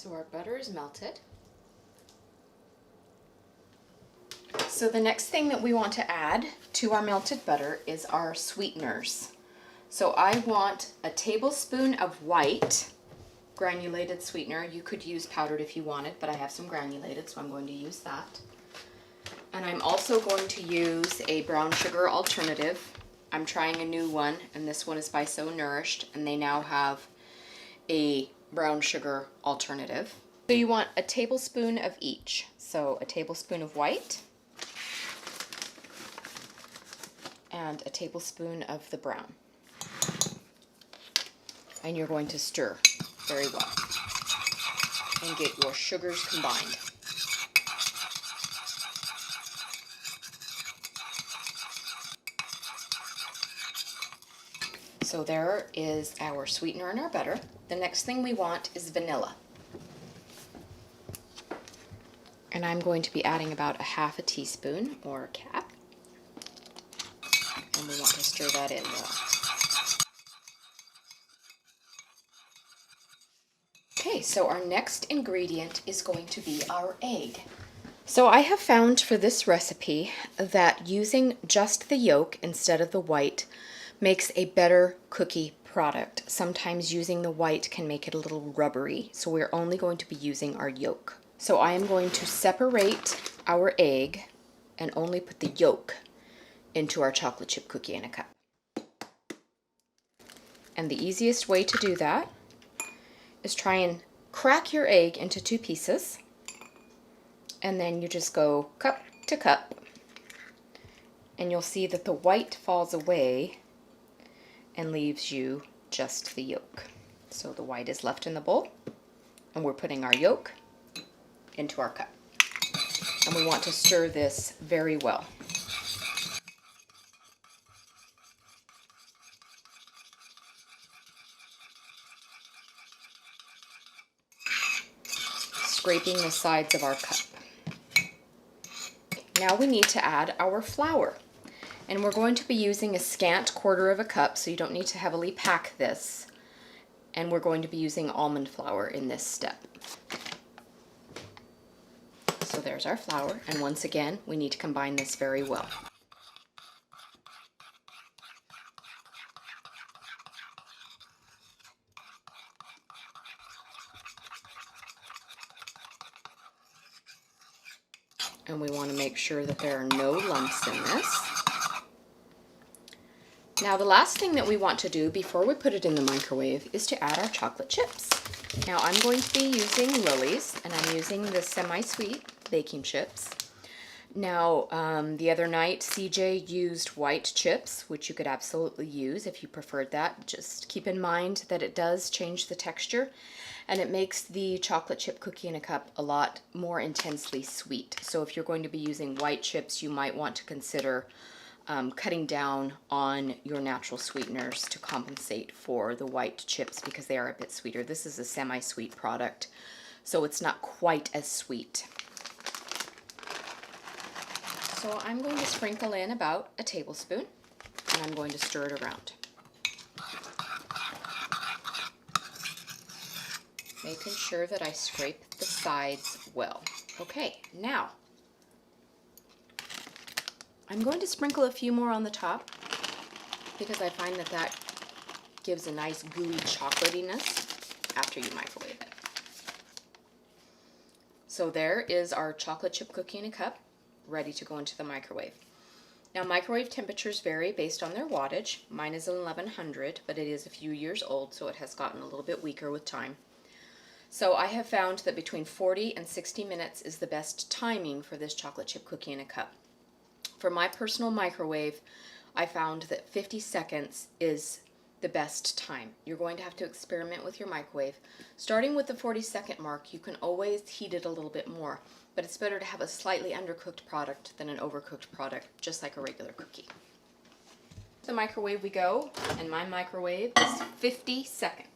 So our butter is melted. So the next thing that we want to add to our melted butter is our sweeteners. So I want a tablespoon of white granulated sweetener. You could use powdered if you wanted, but I have some granulated, so I'm going to use that. And I'm also going to use a brown sugar alternative. I'm trying a new one, and this one is by So Nourished, and they now have a brown sugar alternative. So you want a tablespoon of each. So a tablespoon of white and a tablespoon of the brown. And you're going to stir very well and get your sugars combined. So there is our sweetener and our butter. The next thing we want is vanilla. And I'm going to be adding about a half a teaspoon or a cap. And we want to stir that in well. Okay, so our next ingredient is going to be our egg. So I have found for this recipe that using just the yolk instead of the white makes a better cookie product. Sometimes using the white can make it a little rubbery, so we're only going to be using our yolk. So I am going to separate our egg and only put the yolk into our chocolate chip cookie in a cup. And the easiest way to do that is try and crack your egg into 2 pieces, and then you just go cup to cup, and you'll see that the white falls away and leaves you just the yolk. So the white is left in the bowl, and we're putting our yolk into our cup. And we want to stir this very well. Scraping the sides of our cup. Now we need to add our flour. And we're going to be using a scant 1/4 of a cup, so you don't need to heavily pack this. And we're going to be using almond flour in this step. So there's our flour, and once again, we need to combine this very well. And we want to make sure that there are no lumps in this. Now the last thing that we want to do before we put it in the microwave is to add our chocolate chips. Now I'm going to be using Lily's, and I'm using the semi-sweet baking chips. Now the other night CJ used white chips, which you could absolutely use if you preferred that. Just keep in mind that it does change the texture, and it makes the chocolate chip cookie in a cup a lot more intensely sweet. So if you're going to be using white chips, you might want to consider cutting down on your natural sweeteners to compensate for the white chips, because they are a bit sweeter. This is a semi-sweet product, so it's not quite as sweet. So I'm going to sprinkle in about a tablespoon, and I'm going to stir it around. Making sure that I scrape the sides well. Okay, now I'm going to sprinkle a few more on the top because I find that that gives a nice gooey chocolatiness after you microwave it. So there is our chocolate chip cookie in a cup, ready to go into the microwave. Now microwave temperatures vary based on their wattage. Mine is 1100, but it is a few years old, so it has gotten a little bit weaker with time. So I have found that between 40 and 60 minutes is the best timing for this chocolate chip cookie in a cup. For my personal microwave, I found that 50 seconds is the best time. You're going to have to experiment with your microwave. Starting with the 40-second mark, you can always heat it a little bit more, but it's better to have a slightly undercooked product than an overcooked product, just like a regular cookie. To the microwave we go, and my microwave is 50 seconds.